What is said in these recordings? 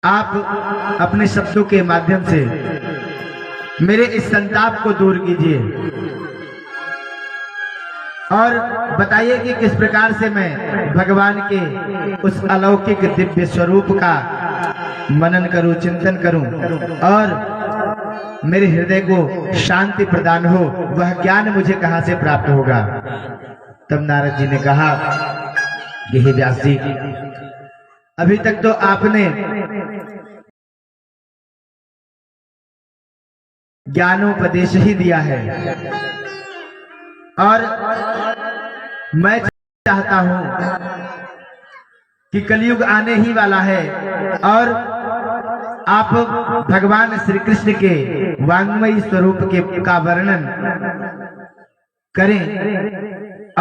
आप अपने शब्दों के माध्यम से मेरे इस संताप को दूर कीजिए और बताइए कि किस प्रकार से मैं भगवान के उस अलौकिक दिव्य स्वरूप का मनन करूं, चिंतन करूं और मेरे हृदय को शांति प्रदान हो। वह ज्ञान मुझे कहां से प्राप्त होगा। तब नारद जी ने कहा कि हे व्यास जी, अभी तक तो आपने ज्ञानोपदेश ही दिया है और मैं चाहता हूं कि कलयुग आने ही वाला है और आप भगवान श्री कृष्ण के वांग्मयी स्वरूप का वर्णन करें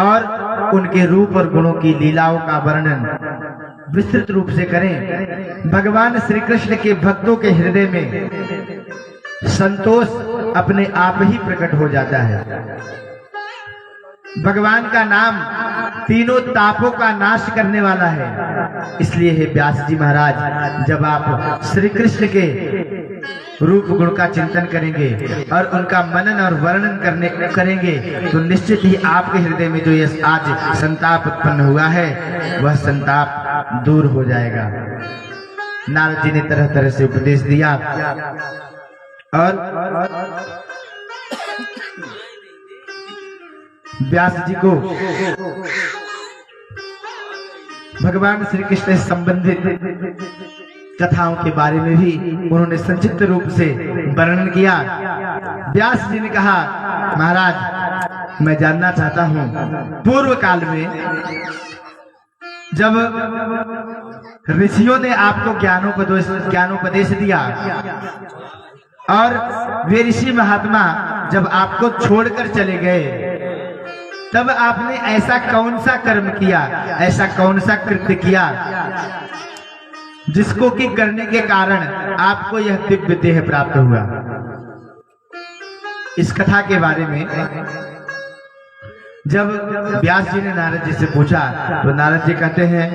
और उनके रूप और गुणों की लीलाओं का वर्णन विस्तृत रूप से करें। भगवान श्री कृष्ण के भक्तों के हृदय में संतोष अपने आप ही प्रकट हो जाता है। भगवान का नाम तीनों तापों का नाश करने वाला है। इसलिए हे व्यास जी महाराज, जब आप श्री कृष्ण के रूप गुण का चिंतन करेंगे और उनका मनन और वर्णन करेंगे तो निश्चित ही आपके हृदय में जो ये आज संताप उत्पन्न हुआ है वह संताप दूर हो जाएगा। नारद जी ने तरह तरह से उपदेश दिया और व्यास जी को भगवान श्री कृष्ण से संबंधित कथाओं के बारे में भी उन्होंने संक्षिप्त रूप से वर्णन किया। व्यास जी ने कहा, महाराज मैं जानना चाहता हूं, पूर्व काल में जब ऋषियों ने आपको ज्ञानोपदेश दिया और वे ऋषि महात्मा जब आपको छोड़कर चले गए, तब आपने ऐसा कौन सा कर्म किया, ऐसा कौन सा कृत्य किया जिसको कि करने के कारण आपको यह दिव्य देह प्राप्त हुआ। इस कथा के बारे में जब व्यास जी ने नारद जी से पूछा तो नारद जी कहते हैं,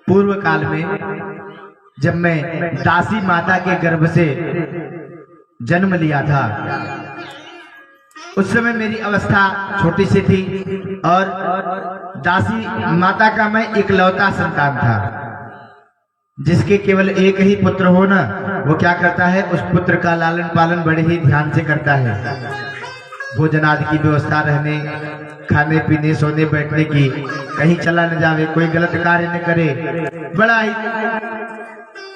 पूर्व काल में जब मैं दासी माता के गर्भ से जन्म लिया था, उस समय मेरी अवस्था छोटी सी थी और दासी माता का मैं इकलौता संतान था। जिसके केवल एक ही पुत्र हो ना, वो क्या करता है, उस पुत्र का लालन पालन बड़े ही ध्यान से करता है। भोजन आदि की व्यवस्था, रहने खाने पीने सोने बैठने की, कहीं चला न जावे, कोई गलत कार्य न करे, बड़ा ही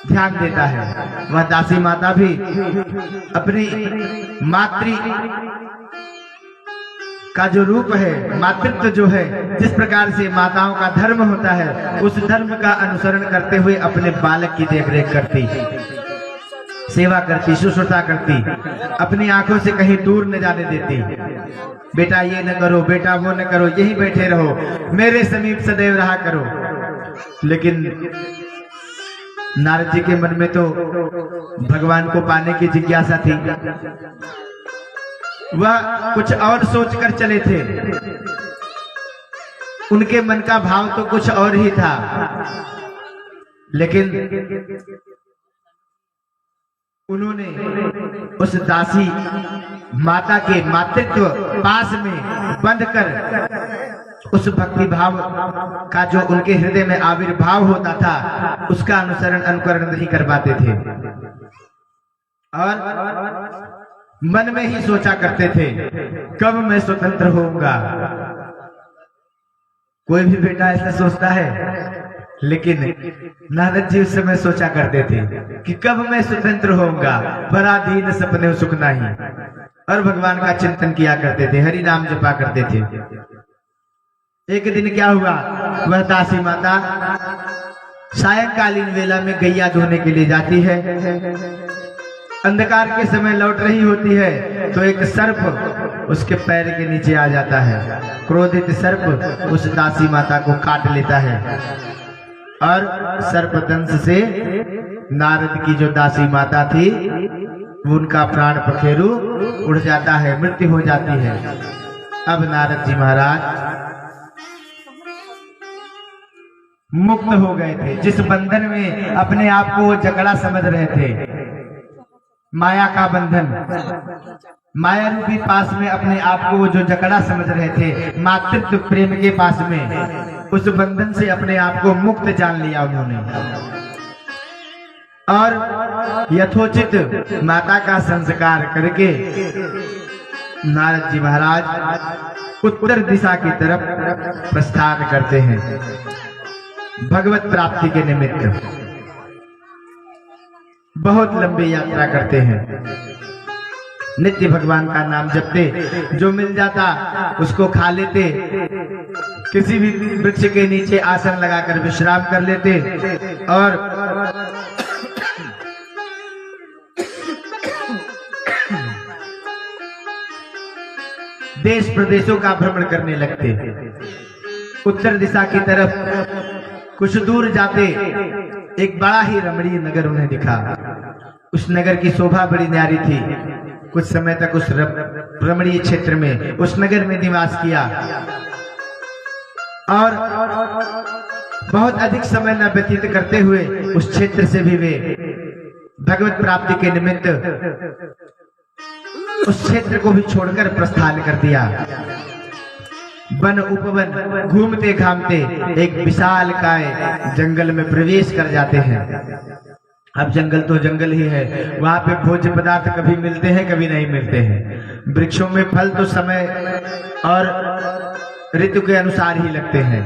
ध्यान देता है। वह दासी माता भी अपनी मातृ का जो रूप है, मातृत्व जो है, जिस प्रकार से माताओं का धर्म होता है, उस धर्म का अनुसरण करते हुए अपने बालक की देखरेख करती, सेवा करती, शुश्रूषा करती, अपनी आंखों से कहीं दूर न जाने देती। बेटा ये न करो, बेटा वो न करो, यहीं बैठे रहो, मेरे समीप सदैव रहा करो। लेकिन नारद जी के मन में तो भगवान को पाने की जिज्ञासा थी, वह कुछ और सोच कर चले थे। उनके मन का भाव तो कुछ और ही था, लेकिन उन्होंने उस दासी माता के मातृत्व पास में बंद कर उस भक्ति भाव का जो उनके हृदय में आविर्भाव होता था, उसका अनुकरण नहीं कर पाते थे और मन में ही सोचा करते थे, कब मैं स्वतंत्र होऊंगा। कोई भी बेटा ऐसा सोचता है, लेकिन नारद जी उस समय सोचा करते थे कि कब मैं स्वतंत्र होऊंगा, पराधीन सपने सुख नहीं। और भगवान का चिंतन किया करते थे, हरि नाम जपा करते थे। एक दिन क्या हुआ, वह दासी माता सायंकालीन वेला में गैया धोने के लिए जाती है। अंधकार के समय लौट रही होती है तो एक सर्प उसके पैर के नीचे आ जाता है। क्रोधित सर्प उस दासी माता को काट लेता है और सर्पदंश से नारद की जो दासी माता थी, उनका प्राण पखेरु उड़ जाता है, मृत्यु हो जाती है। अब नारद जी महाराज मुक्त हो गए थे, जिस बंधन में अपने आप को वो जकड़ा समझ रहे थे, माया का बंधन, माया रूपी पास में अपने आप को वो जो जकड़ा समझ रहे थे, मातृत्व प्रेम के पास में, उस बंधन से अपने आप को मुक्त जान लिया उन्होंने। और यथोचित माता का संस्कार करके नारद जी महाराज उत्तर दिशा की तरफ प्रस्थान करते हैं भगवत प्राप्ति के निमित्त। बहुत लंबी यात्रा करते हैं, नित्य भगवान का नाम जपते, जो मिल जाता उसको खा लेते, किसी भी वृक्ष के नीचे आसन लगाकर विश्राम कर लेते और देश प्रदेशों का भ्रमण करने लगते। उत्तर दिशा की तरफ कुछ दूर जाते एक बड़ा ही रमणीय नगर उन्हें दिखा। उस नगर की शोभा बड़ी न्यारी थी। कुछ समय तक उस रमणीय क्षेत्र में, उस नगर में निवास किया और बहुत अधिक समय न व्यतीत करते हुए उस क्षेत्र से भी वे भगवत प्राप्ति के निमित्त उस क्षेत्र को भी छोड़कर प्रस्थान कर दिया। वन उपवन घूमते घामते एक विशाल काय जंगल में प्रवेश कर जाते हैं। अब जंगल तो जंगल ही है, वहां पे भोज्य पदार्थ कभी मिलते हैं कभी नहीं मिलते हैं। वृक्षों में फल तो समय और ऋतु के अनुसार ही लगते हैं।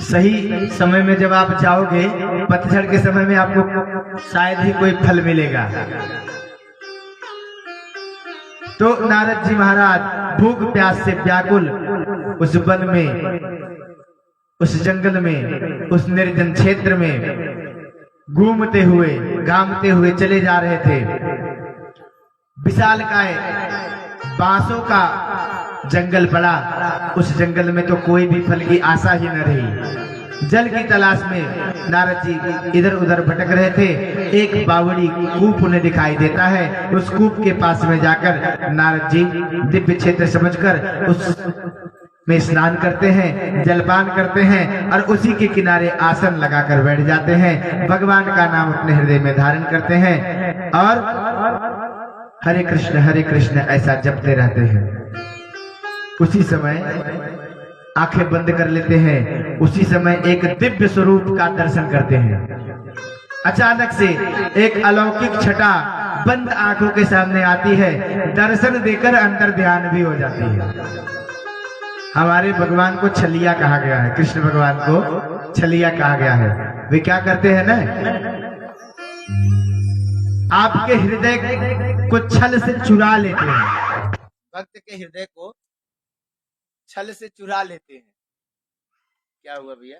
सही समय में जब आप जाओगे, पतझड़ के समय में आपको शायद ही कोई फल मिलेगा। तो नारद जी महाराज भूख प्यास से व्याकुल उस वन में, उस जंगल में, उस निर्जन क्षेत्र में घूमते हुए घामते हुए चले जा रहे थे। विशालकाय बांसों का जंगल पड़ा। उस जंगल में तो कोई भी फल की आशा ही न रही। जल की तलाश में नारद जी इधर उधर भटक रहे थे। एक बावड़ी कूप उन्हें दिखाई देता है। उस कूप के पास में जाकर नारद जी दिव्य क्षेत्र समझकर उस में स्नान करते हैं, जलपान करते हैं और उसी के किनारे आसन लगाकर बैठ जाते हैं। भगवान का नाम अपने हृदय में धारण करते हैं और हरे कृष्ण ऐसा जपते रहते हैं। उसी समय आंखें बंद कर लेते हैं। उसी समय एक दिव्य स्वरूप का दर्शन करते हैं। अचानक से एक अलौकिक छटा बंद आंखों के सामने आती है। दर्शन देकर अंतर ध्यान भी हो जाती है। हमारे भगवान को छलिया कहा गया है, कृष्ण भगवान को छलिया कहा गया है। वे क्या करते हैं ना, आपके हृदय को छल से चुरा लेते हैं। भक्त के हृदय को छल से चुरा लेते हैं। क्या हुआ भैया?